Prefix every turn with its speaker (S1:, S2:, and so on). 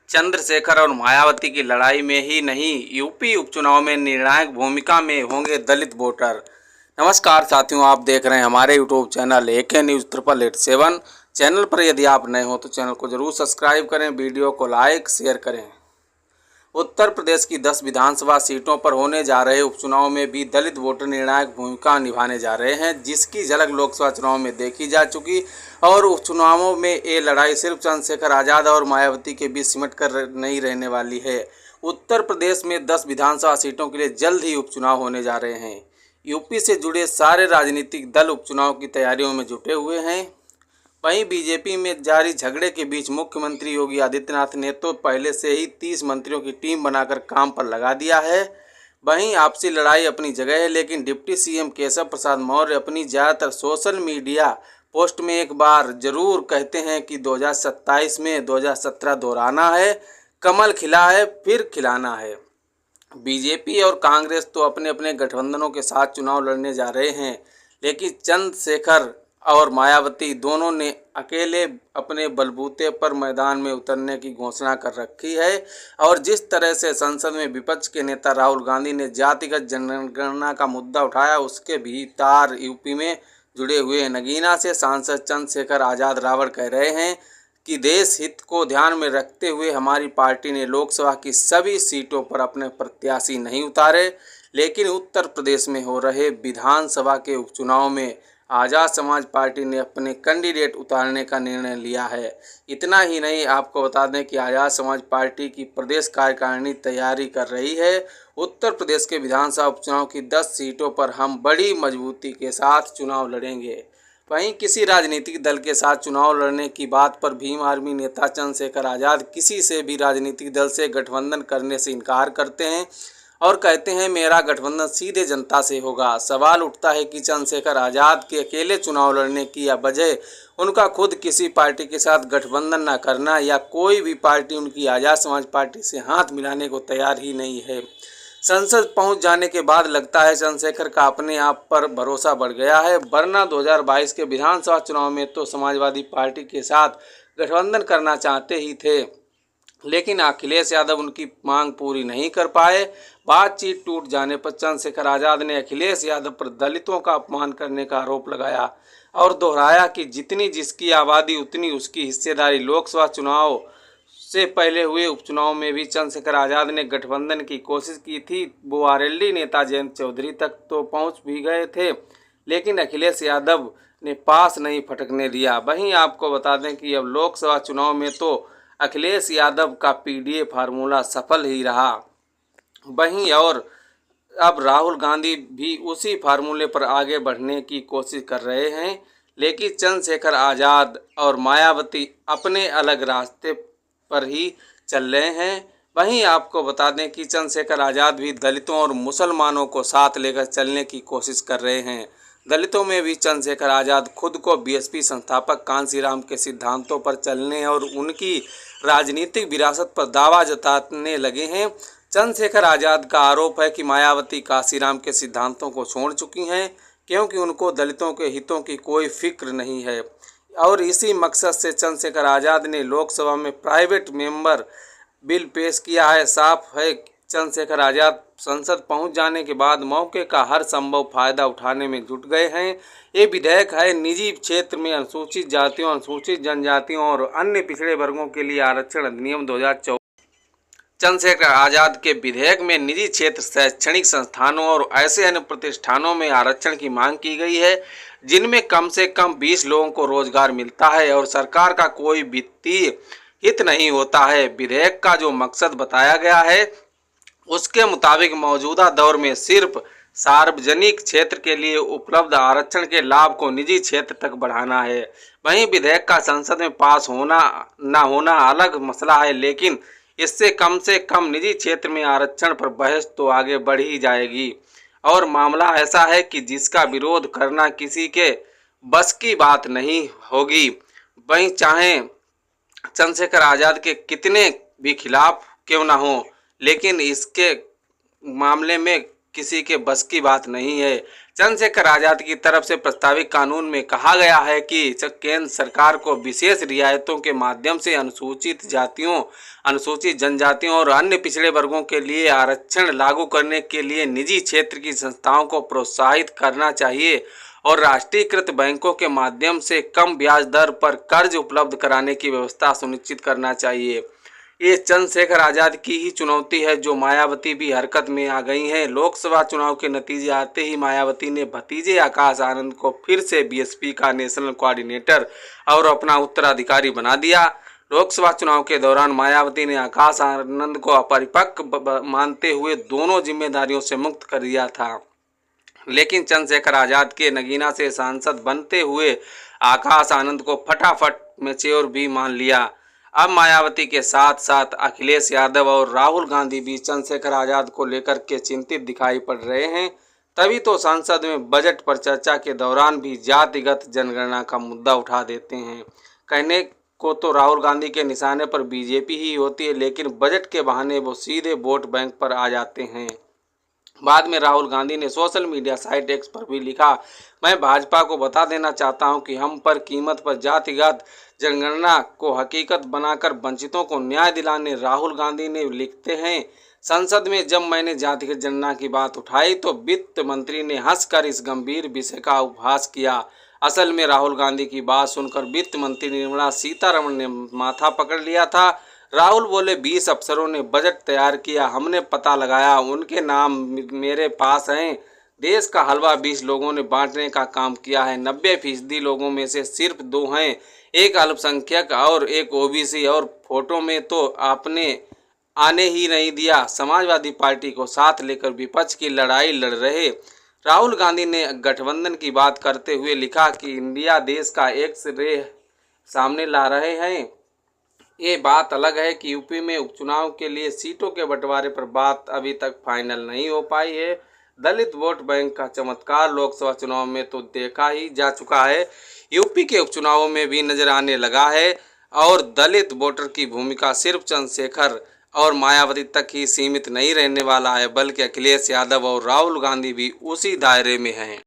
S1: चंद्रशेखर और मायावती की लड़ाई में ही नहीं, यूपी उपचुनाव में निर्णायक भूमिका में होंगे दलित वोटर। नमस्कार साथियों, आप देख रहे हैं हमारे YouTube channel AK news 888 channel पर यदि आप नए हो तो चैनल को जरूर सब्सक्राइब करें, वीडियो को लाइक शेयर करें। उत्तर प्रदेश की 10 विधानसभा सीटों पर होने जा रहे उपचुनाव में भी दलित वोटर निर्णायक भूमिका निभाने जा रहे हैं, जिसकी झलक लोकसभा चुनाव में देखी जा चुकी। और उपचुनावों में ये लड़ाई सिर्फ चंद्रशेखर आज़ाद और मायावती के बीच सिमट कर नहीं रहने वाली है। उत्तर प्रदेश में 10 विधानसभा सीटों के लिए जल्द ही उपचुनाव होने जा रहे हैं। यूपी से जुड़े सारे राजनीतिक दल उपचुनाव की तैयारियों में जुटे हुए हैं। वहीं बीजेपी में जारी झगड़े के बीच मुख्यमंत्री योगी आदित्यनाथ ने तो पहले से ही 30 मंत्रियों की टीम बनाकर काम पर लगा दिया है। वहीं आपसी लड़ाई अपनी जगह है, लेकिन डिप्टी सीएम केशव प्रसाद मौर्य अपनी ज़्यादातर सोशल मीडिया पोस्ट में एक बार जरूर कहते हैं कि 2027 में 2017 दोहराना है, कमल खिला है फिर खिलाना है। बीजेपी और कांग्रेस तो अपने अपने गठबंधनों के साथ चुनाव लड़ने जा रहे हैं, लेकिन चंद्रशेखर और मायावती दोनों ने अकेले अपने बलबूते पर मैदान में उतरने की घोषणा कर रखी है। और जिस तरह से संसद में विपक्ष के नेता राहुल गांधी ने जातिगत जनगणना का मुद्दा उठाया, उसके भी तार यूपी में जुड़े हुए हैं। नगीना से सांसद चंद्रशेखर आज़ाद रावण कह रहे हैं कि देश हित को ध्यान में रखते हुए हमारी पार्टी ने लोकसभा की सभी सीटों पर अपने प्रत्याशी नहीं उतारे, लेकिन उत्तर प्रदेश में हो रहे विधानसभा के उपचुनाव में आज़ाद समाज पार्टी ने अपने कैंडिडेट उतारने का निर्णय लिया है। इतना ही नहीं, आपको बता दें कि आज़ाद समाज पार्टी की प्रदेश कार्यकारिणी तैयारी कर रही है। उत्तर प्रदेश के विधानसभा उपचुनाव की 10 सीटों पर हम बड़ी मजबूती के साथ चुनाव लड़ेंगे। वहीं किसी राजनीतिक दल के साथ चुनाव लड़ने की बात पर भीम आर्मी नेता चंद्रशेखर आज़ाद किसी से भी राजनीतिक दल से गठबंधन करने से इनकार करते हैं और कहते हैं मेरा गठबंधन सीधे जनता से होगा। सवाल उठता है कि चंद्रशेखर आज़ाद के अकेले चुनाव लड़ने की या वजह उनका खुद किसी पार्टी के साथ गठबंधन न करना, या कोई भी पार्टी उनकी आज़ाद समाज पार्टी से हाथ मिलाने को तैयार ही नहीं है। संसद पहुंच जाने के बाद लगता है चंद्रशेखर का अपने आप पर भरोसा बढ़ गया है, वरना 2022 के विधानसभा चुनाव में तो समाजवादी पार्टी के साथ गठबंधन करना चाहते ही थे, लेकिन अखिलेश यादव उनकी मांग पूरी नहीं कर पाए। बातचीत टूट जाने पर चंद्रशेखर आज़ाद ने अखिलेश यादव पर दलितों का अपमान करने का आरोप लगाया और दोहराया कि जितनी जिसकी आबादी उतनी उसकी हिस्सेदारी। लोकसभा चुनाव से पहले हुए उपचुनाव में भी चंद्रशेखर आज़ाद ने गठबंधन की कोशिश की थी। वो आरएलडी नेता जयंत चौधरी तक तो पहुंच भी गए थे, लेकिन अखिलेश यादव ने पास नहीं फटकने दिया। वहीं आपको बता दें कि अब लोकसभा चुनाव में तो अखिलेश यादव का पीडीए फार्मूला सफल ही रहा। वहीं और अब राहुल गांधी भी उसी फार्मूले पर आगे बढ़ने की कोशिश कर रहे हैं, लेकिन चंद्रशेखर आज़ाद और मायावती अपने अलग रास्ते पर ही चल रहे हैं। वहीं आपको बता दें कि चंद्रशेखर आज़ाद भी दलितों और मुसलमानों को साथ लेकर चलने की कोशिश कर रहे हैं। दलितों में भी चंद्रशेखर आज़ाद खुद को बीएसपी संस्थापक कांशीराम के सिद्धांतों पर चलने और उनकी राजनीतिक विरासत पर दावा जताने लगे हैं। चंद्रशेखर आज़ाद का आरोप है कि मायावती कांशीराम के सिद्धांतों को छोड़ चुकी हैं, क्योंकि उनको दलितों के हितों की कोई फिक्र नहीं है। और इसी मकसद से चंद्रशेखर आज़ाद ने लोकसभा में प्राइवेट मेंबर बिल पेश किया है। साफ है चंद्रशेखर आज़ाद संसद पहुंच जाने के बाद मौके का हर संभव फायदा उठाने में जुट गए हैं। ये विधेयक है निजी क्षेत्र में अनुसूचित जातियों, अनुसूचित जनजातियों और अन्य पिछड़े वर्गों के लिए आरक्षण अधिनियम 2014। चंद्रशेखर आज़ाद के विधेयक में निजी क्षेत्र, शैक्षणिक संस्थानों और ऐसे अन्य प्रतिष्ठानों में आरक्षण की मांग की गई है जिनमें कम से कम 20 लोगों को रोजगार मिलता है और सरकार का कोई वित्तीय हित नहीं होता है। विधेयक का जो मकसद बताया गया है उसके मुताबिक मौजूदा दौर में सिर्फ सार्वजनिक क्षेत्र के लिए उपलब्ध आरक्षण के लाभ को निजी क्षेत्र तक बढ़ाना है। वहीं विधेयक का संसद में पास होना न होना अलग मसला है, लेकिन इससे कम से कम निजी क्षेत्र में आरक्षण पर बहस तो आगे बढ़ ही जाएगी। और मामला ऐसा है कि जिसका विरोध करना किसी के बस की बात नहीं होगी। वहीं चाहे चंद्रशेखर आज़ाद के कितने भी खिलाफ क्यों ना हो, लेकिन इसके मामले में किसी के बस की बात नहीं है। चंद्रशेखर आजाद की तरफ से प्रस्तावित कानून में कहा गया है कि केंद्र सरकार को विशेष रियायतों के माध्यम से अनुसूचित जातियों, अनुसूचित जनजातियों और अन्य पिछड़े वर्गों के लिए आरक्षण लागू करने के लिए निजी क्षेत्र की संस्थाओं को प्रोत्साहित करना चाहिए और राष्ट्रीयकृत बैंकों के माध्यम से कम ब्याज दर पर कर्ज उपलब्ध कराने की व्यवस्था सुनिश्चित करना चाहिए। ये चंद्रशेखर आजाद की ही चुनौती है जो मायावती भी हरकत में आ गई हैं। लोकसभा चुनाव के नतीजे आते ही मायावती ने भतीजे आकाश आनंद को फिर से बीएसपी का नेशनल कोऑर्डिनेटर और अपना उत्तराधिकारी बना दिया। लोकसभा चुनाव के दौरान मायावती ने आकाश आनंद को अपरिपक्व मानते हुए दोनों जिम्मेदारियों से मुक्त कर दिया था, लेकिन चंद्रशेखर आजाद के नगीना से सांसद बनते हुए आकाश आनंद को फटाफट मैच्योर भी मान लिया। अब मायावती के साथ साथ अखिलेश यादव और राहुल गांधी भी चंद्रशेखर आजाद को लेकर के चिंतित दिखाई पड़ रहे हैं। तभी तो संसद में बजट पर चर्चा के दौरान भी जातिगत जनगणना का मुद्दा उठा देते हैं। कहने को तो राहुल गांधी के निशाने पर बीजेपी ही होती है, लेकिन बजट के बहाने वो सीधे वोट बैंक पर आ जाते हैं। बाद में राहुल गांधी ने सोशल मीडिया साइट एक्स पर भी लिखा, मैं भाजपा को बता देना चाहता हूं कि हम पर कीमत पर जातिगत जनगणना को हकीकत बनाकर वंचितों को न्याय दिलाने। राहुल गांधी ने लिखते हैं, संसद में जब मैंने जातिगत जनगणना की बात उठाई तो वित्त मंत्री ने हंसकर इस गंभीर विषय का उपहास किया। असल में राहुल गांधी की बात सुनकर वित्त मंत्री निर्मला सीतारमण ने माथा पकड़ लिया था। राहुल बोले, 20 अफसरों ने बजट तैयार किया, हमने पता लगाया, उनके नाम मेरे पास हैं। देश का हलवा 20 लोगों ने बांटने का काम किया है। 90% लोगों में से सिर्फ 2 हैं, एक अल्पसंख्यक और एक ओबीसी, और फोटो में तो आपने आने ही नहीं दिया। समाजवादी पार्टी को साथ लेकर विपक्ष की लड़ाई लड़ रहे राहुल गांधी ने गठबंधन की बात करते हुए लिखा कि इंडिया देश का एक्स-रे सामने ला रहे हैं। ये बात अलग है कि यूपी में उपचुनाव के लिए सीटों के बंटवारे पर बात अभी तक फाइनल नहीं हो पाई है। दलित वोट बैंक का चमत्कार लोकसभा चुनाव में तो देखा ही जा चुका है, यूपी के उपचुनावों में भी नजर आने लगा है। और दलित वोटर की भूमिका सिर्फ चंद्रशेखर और मायावती तक ही सीमित नहीं रहने वाला है, बल्कि अखिलेश यादव और राहुल गांधी भी उसी दायरे में हैं।